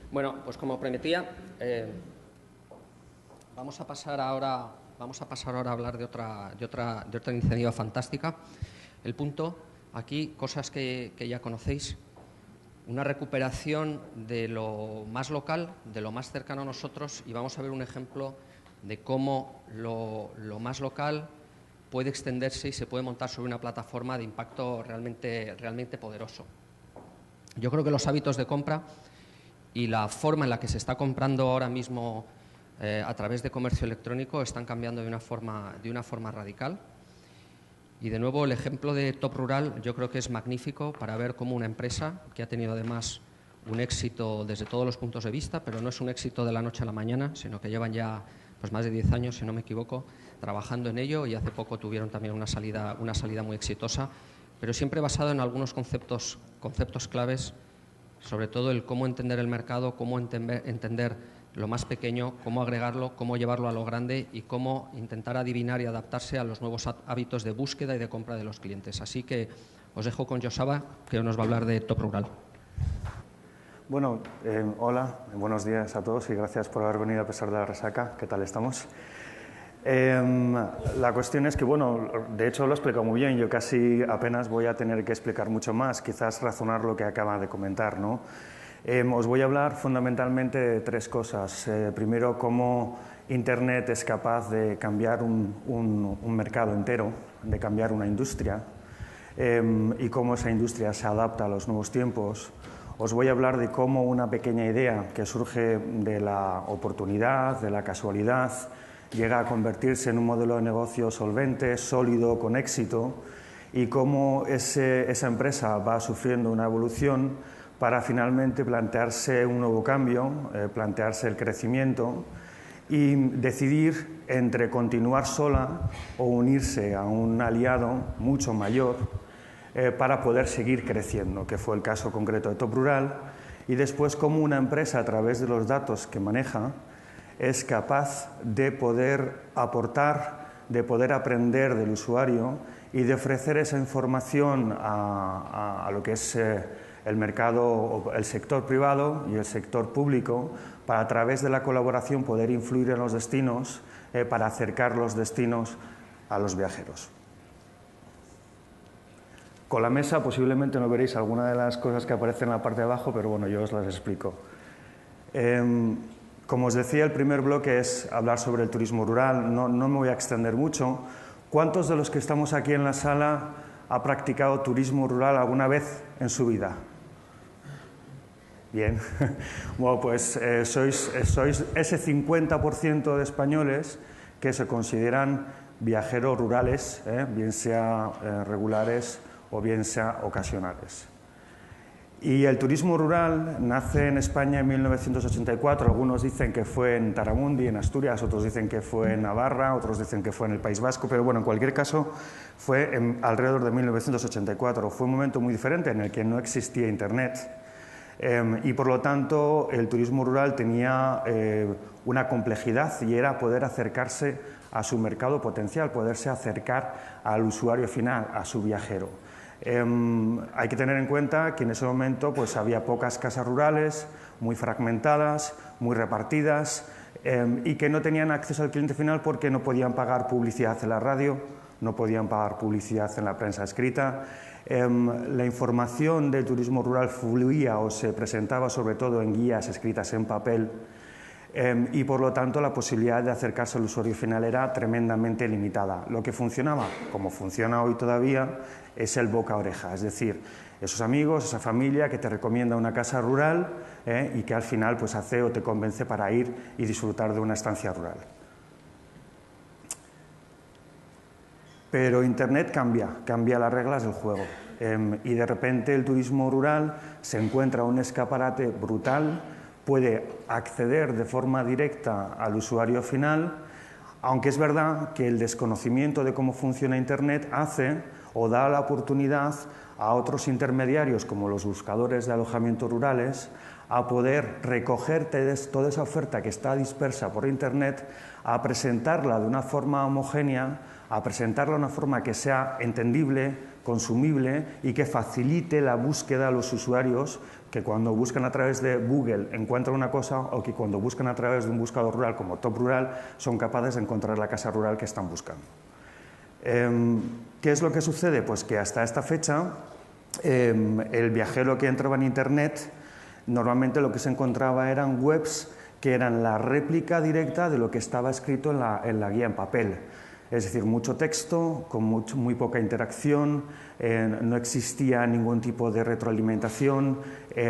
Bueno, pues como prometía, vamos a pasar ahora a hablar de otra iniciativa fantástica. El punto, aquí, cosas que ya conocéis, una recuperación de lo más local, de lo más cercano a nosotros, y vamos a ver un ejemplo de cómo lo más local puede extenderse y se puede montar sobre una plataforma de impacto realmente poderoso. Yo creo que los hábitos de compra y la forma en la que se está comprando ahora mismo a través de comercio electrónico están cambiando de una forma radical. Y de nuevo el ejemplo de Top Rural yo creo que es magnífico para ver cómo una empresa que ha tenido además un éxito desde todos los puntos de vista, pero no es un éxito de la noche a la mañana, sino que llevan ya pues más de 10 años, si no me equivoco, trabajando en ello, y hace poco tuvieron también una salida muy exitosa, pero siempre basado en algunos conceptos claves, sobre todo el cómo entender el mercado, cómo entender lo más pequeño, cómo agregarlo, cómo llevarlo a lo grande y cómo intentar adivinar y adaptarse a los nuevos hábitos de búsqueda y de compra de los clientes. Así que os dejo con Josaba, que nos va a hablar de Top Rural. Bueno, hola, buenos días a todos y gracias por haber venido a pesar de la resaca. ¿Qué tal estamos? La cuestión es que, bueno, de hecho lo he explicado muy bien, yo casi apenas voy a tener que explicar mucho más, quizás razonar lo que acaba de comentar, ¿no? Os voy a hablar fundamentalmente de tres cosas. Primero, cómo Internet es capaz de cambiar un mercado entero, de cambiar una industria, y cómo esa industria se adapta a los nuevos tiempos. Os voy a hablar de cómo una pequeña idea que surge de la oportunidad, de la casualidad, llega a convertirse en un modelo de negocio solvente, sólido, con éxito, y cómo esa empresa va sufriendo una evolución para finalmente plantearse un nuevo cambio, plantearse el crecimiento y decidir entre continuar sola o unirse a un aliado mucho mayor para poder seguir creciendo, que fue el caso concreto de Top Rural, y después cómo una empresa, a través de los datos que maneja, es capaz de poder aportar, de poder aprender del usuario y de ofrecer esa información a lo que es el mercado, el sector privado y el sector público, para a través de la colaboración poder influir en los destinos, para acercar los destinos a los viajeros. Con la mesa posiblemente no veréis alguna de las cosas que aparecen en la parte de abajo, pero bueno, yo os las explico. Como os decía, el primer bloque es hablar sobre el turismo rural. No me voy a extender mucho. ¿Cuántos de los que estamos aquí en la sala ha practicado turismo rural alguna vez en su vida? Bien. Bueno, pues sois ese 50% de españoles que se consideran viajeros rurales, bien sea regulares o bien sea ocasionales. Y el turismo rural nace en España en 1984, algunos dicen que fue en Taramundi, en Asturias, otros dicen que fue en Navarra, otros dicen que fue en el País Vasco, pero bueno, en cualquier caso fue alrededor de 1984. Fue un momento muy diferente en el que no existía Internet y por lo tanto el turismo rural tenía una complejidad y era poder acercarse a su mercado potencial, poderse acercar al usuario final, a su viajero. Hay que tener en cuenta que en ese momento pues, había pocas casas rurales, muy fragmentadas, muy repartidas, y que no tenían acceso al cliente final porque no podían pagar publicidad en la radio, no podían pagar publicidad en la prensa escrita. La información del turismo rural fluía o se presentaba sobre todo en guías escritas en papel, y por lo tanto la posibilidad de acercarse al usuario final era tremendamente limitada. Lo que funcionaba, como funciona hoy todavía, es el boca a oreja, es decir, esos amigos, esa familia que te recomienda una casa rural y que al final pues, hace o te convence para ir y disfrutar de una estancia rural. Pero Internet cambia las reglas del juego y de repente el turismo rural se encuentra un escaparate brutal, puede acceder de forma directa al usuario final, aunque es verdad que el desconocimiento de cómo funciona Internet hace o da la oportunidad a otros intermediarios como los buscadores de alojamientos rurales a poder recoger toda esa oferta que está dispersa por Internet, a presentarla de una forma homogénea, a presentarla de una forma que sea entendible, consumible y que facilite la búsqueda a los usuarios que cuando buscan a través de Google encuentran una cosa o que cuando buscan a través de un buscador rural como Top Rural son capaces de encontrar la casa rural que están buscando. ¿Qué es lo que sucede? Pues que hasta esta fecha el viajero que entraba en Internet normalmente lo que se encontraba eran webs que eran la réplica directa de lo que estaba escrito en la guía en papel. Es decir, mucho texto, con muy poca interacción, no existía ningún tipo de retroalimentación,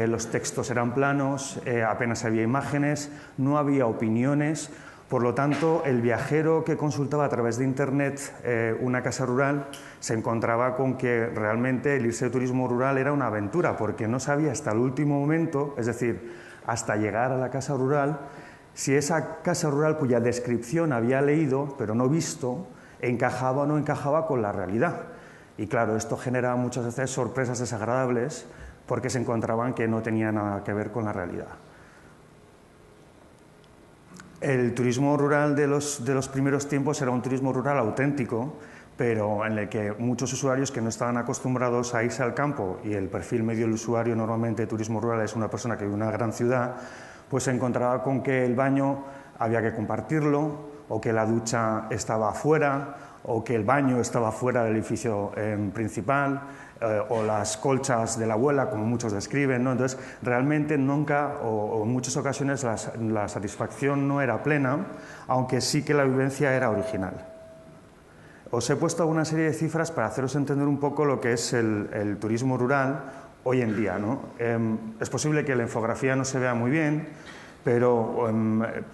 los textos eran planos, apenas había imágenes, no había opiniones. Por lo tanto, el viajero que consultaba a través de Internet una casa rural se encontraba con que realmente el irse de turismo rural era una aventura, porque no sabía hasta el último momento, es decir, hasta llegar a la casa rural, si esa casa rural cuya descripción había leído, pero no visto, encajaba o no encajaba con la realidad. Y claro, esto genera muchas veces sorpresas desagradables porque se encontraban que no tenía nada que ver con la realidad. El turismo rural de los primeros tiempos era un turismo rural auténtico, pero en el que muchos usuarios que no estaban acostumbrados a irse al campo, y el perfil medio del usuario normalmente de turismo rural es una persona que vive en una gran ciudad, pues se encontraba con que el baño había que compartirlo, o que la ducha estaba afuera, o que el baño estaba fuera del edificio principal, o las colchas de la abuela, como muchos describen, ¿no? Entonces, realmente nunca, o en muchas ocasiones, la satisfacción no era plena, aunque sí que la vivencia era original. Os he puesto una serie de cifras para haceros entender un poco lo que es el turismo rural hoy en día, ¿no? Es posible que la infografía no se vea muy bien, pero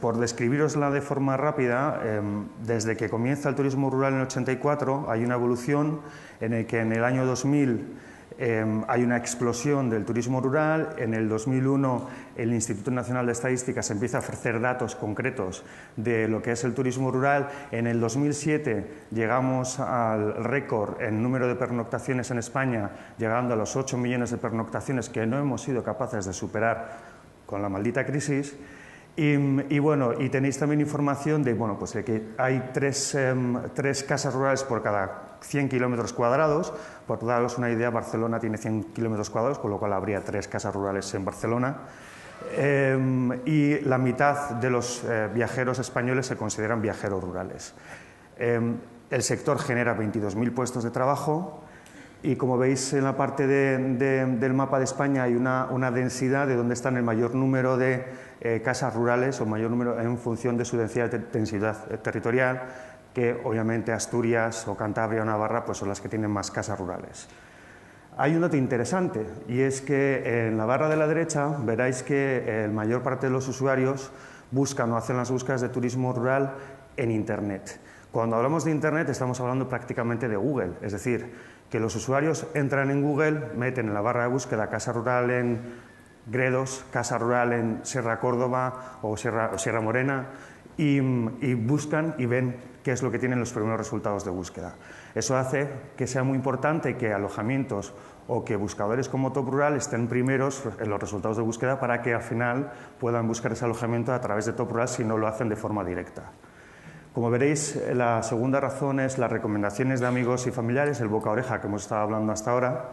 por describirosla de forma rápida, desde que comienza el turismo rural en el 84 hay una evolución en el que en el año 2000 hay una explosión del turismo rural. En el 2001 el Instituto Nacional de Estadística se empieza a ofrecer datos concretos de lo que es el turismo rural. En el 2007 llegamos al récord en número de pernoctaciones en España, llegando a los 8 millones de pernoctaciones que no hemos sido capaces de superar con la maldita crisis. Y bueno, y tenéis también información de, bueno, pues de que hay tres casas rurales por cada 100 kilómetros cuadrados. Por daros una idea, Barcelona tiene 100 kilómetros cuadrados, con lo cual habría 3 casas rurales en Barcelona. Y la mitad de los viajeros españoles se consideran viajeros rurales. El sector genera 22.000 puestos de trabajo. Y como veis en la parte del mapa de España hay una densidad de donde están el mayor número de casas rurales o mayor número en función de su densidad territorial, que obviamente Asturias o Cantabria o Navarra pues son las que tienen más casas rurales. Hay un dato interesante y es que en la barra de la derecha veréis que la mayor parte de los usuarios buscan o hacen las búsquedas de turismo rural en Internet. Cuando hablamos de Internet estamos hablando prácticamente de Google, es decir, que los usuarios entran en Google, meten en la barra de búsqueda casa rural en Gredos, casa rural en Sierra Córdoba o Sierra Morena y buscan y ven qué es lo que tienen los primeros resultados de búsqueda. Eso hace que sea muy importante que alojamientos o que buscadores como Top Rural estén primeros en los resultados de búsqueda para que al final puedan buscar ese alojamiento a través de Top Rural si no lo hacen de forma directa. Como veréis, la segunda razón es las recomendaciones de amigos y familiares, el boca a oreja que hemos estado hablando hasta ahora.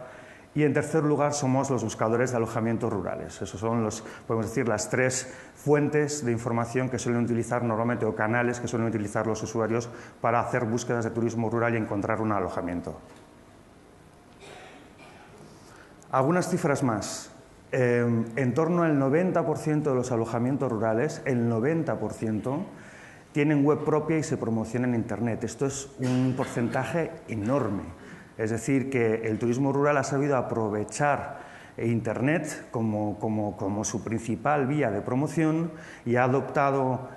Y en tercer lugar somos los buscadores de alojamientos rurales. Esos son podemos decir, las 3 fuentes de información que suelen utilizar normalmente o canales que suelen utilizar los usuarios para hacer búsquedas de turismo rural y encontrar un alojamiento. Algunas cifras más. En torno al 90% de los alojamientos rurales, el 90%, tienen web propia y se promocionan en Internet. Esto es un porcentaje enorme. Es decir, que el turismo rural ha sabido aprovechar Internet como su principal vía de promoción y ha adoptado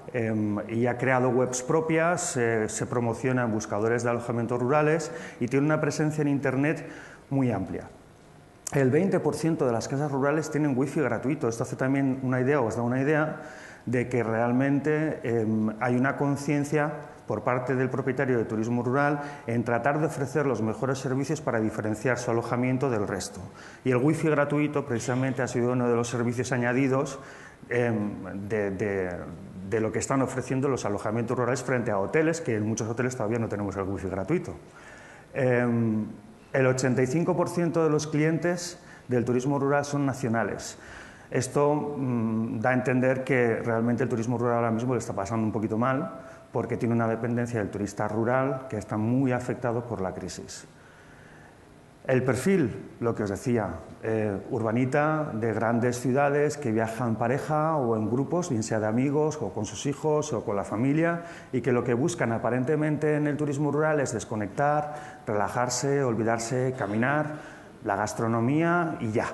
y ha creado webs propias, se promociona en buscadores de alojamientos rurales y tiene una presencia en Internet muy amplia. El 20% de las casas rurales tienen wifi gratuito. Esto hace también una idea, os da una idea de que realmente hay una conciencia por parte del propietario de turismo rural en tratar de ofrecer los mejores servicios para diferenciar su alojamiento del resto. Y el wifi gratuito precisamente ha sido uno de los servicios añadidos de lo que están ofreciendo los alojamientos rurales frente a hoteles, que en muchos hoteles todavía no tenemos el wifi gratuito. El 85% de los clientes del turismo rural son nacionales. Esto da a entender que realmente el turismo rural ahora mismo le está pasando un poquito mal porque tiene una dependencia del turista rural que está muy afectado por la crisis. El perfil, lo que os decía, urbanita de grandes ciudades que viaja en pareja o en grupos, bien sea de amigos o con sus hijos o con la familia, y que lo que buscan aparentemente en el turismo rural es desconectar, relajarse, olvidarse, caminar, la gastronomía y ya.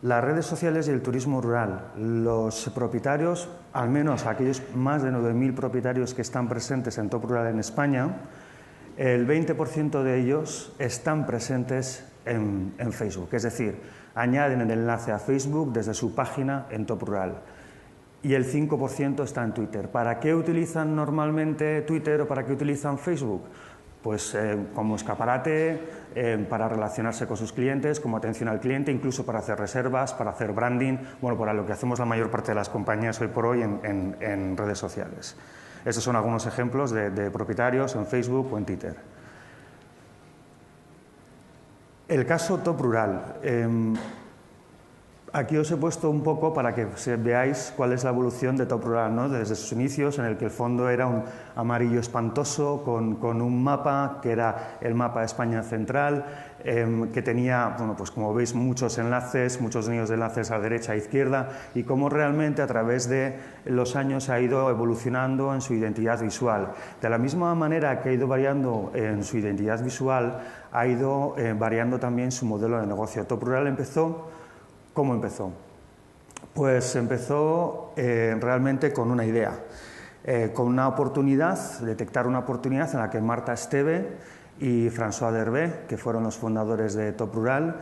Las redes sociales y el turismo rural. Los propietarios, al menos aquellos más de 9.000 propietarios que están presentes en Top Rural en España, el 20% de ellos están presentes en Facebook, es decir, añaden el enlace a Facebook desde su página en Top Rural. Y el 5% está en Twitter. ¿Para qué utilizan normalmente Twitter o para qué utilizan Facebook? Pues como escaparate, para relacionarse con sus clientes, como atención al cliente, incluso para hacer reservas, para hacer branding, bueno, para lo que hacemos la mayor parte de las compañías hoy por hoy en redes sociales. Estos son algunos ejemplos de propietarios en Facebook o en Twitter. El caso Top Rural. Aquí os he puesto un poco para que veáis cuál es la evolución de Top Rural, ¿no? Desde sus inicios, en el que el fondo era un amarillo espantoso con un mapa que era el mapa de España central, que tenía, bueno, pues como veis, muchos enlaces, muchos nidos de enlaces a derecha e izquierda, y cómo realmente a través de los años ha ido evolucionando en su identidad visual. De la misma manera que ha ido variando en su identidad visual, ha ido variando también su modelo de negocio. Top Rural empezó. ¿Cómo empezó? Pues empezó realmente con una idea, con una oportunidad, detectar una oportunidad en la que Marta Esteve y François Derbé, que fueron los fundadores de Top Rural,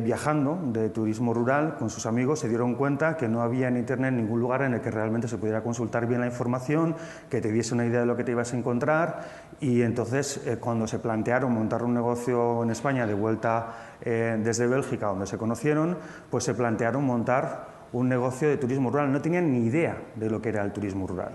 viajando de turismo rural con sus amigos, se dieron cuenta que no había en Internet ningún lugar en el que realmente se pudiera consultar bien la información, que te diese una idea de lo que te ibas a encontrar, y entonces cuando se plantearon montar un negocio en España de vuelta desde Bélgica, donde se conocieron, pues se plantearon montar un negocio de turismo rural. No tenían ni idea de lo que era el turismo rural.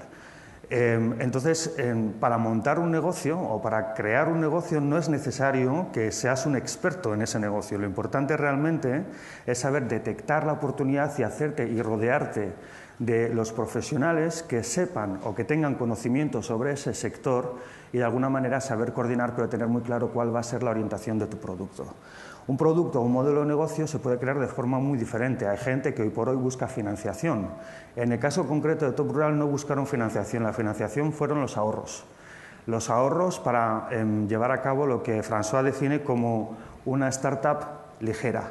Entonces, para montar un negocio o para crear un negocio no es necesario que seas un experto en ese negocio. Lo importante realmente es saber detectar la oportunidad y hacerte y rodearte de los profesionales que sepan o que tengan conocimiento sobre ese sector y de alguna manera saber coordinar, pero tener muy claro cuál va a ser la orientación de tu producto. Un producto o un modelo de negocio se puede crear de forma muy diferente. Hay gente que hoy por hoy busca financiación. En el caso concreto de Top Rural no buscaron financiación, la financiación fueron los ahorros. Los ahorros para llevar a cabo lo que François define como una startup ligera.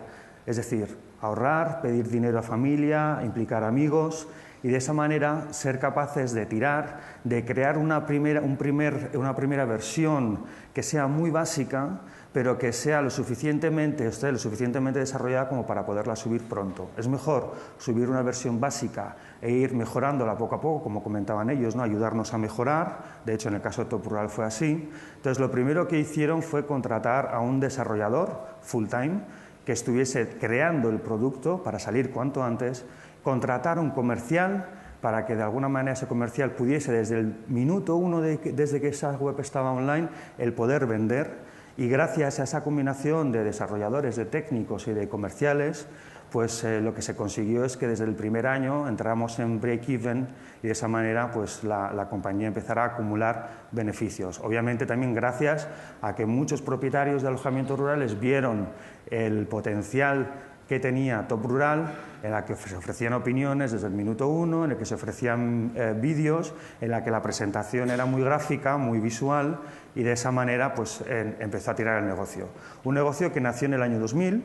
Es decir, ahorrar, pedir dinero a familia, implicar amigos y de esa manera ser capaces de tirar, de crear una primera versión que sea muy básica, pero que sea lo suficientemente desarrollada como para poderla subir pronto. Es mejor subir una versión básica e ir mejorándola poco a poco, como comentaban ellos, ¿no? Ayudarnos a mejorar. De hecho, en el caso de Top Rural fue así. Entonces, lo primero que hicieron fue contratar a un desarrollador full-time que estuviese creando el producto para salir cuanto antes, contratar a un comercial para que de alguna manera ese comercial pudiese desde el minuto uno desde que esa web estaba online el poder vender. Y gracias a esa combinación de desarrolladores, de técnicos y de comerciales, pues lo que se consiguió es que desde el primer año entramos en break-even y de esa manera pues la compañía empezará a acumular beneficios. Obviamente también gracias a que muchos propietarios de alojamientos rurales vieron el potencial que tenía Top Rural, en la que se ofrecían opiniones desde el minuto uno, en el que se ofrecían vídeos, en la que la presentación era muy gráfica, muy visual, y de esa manera pues empezó a tirar el negocio. Un negocio que nació en el año 2000,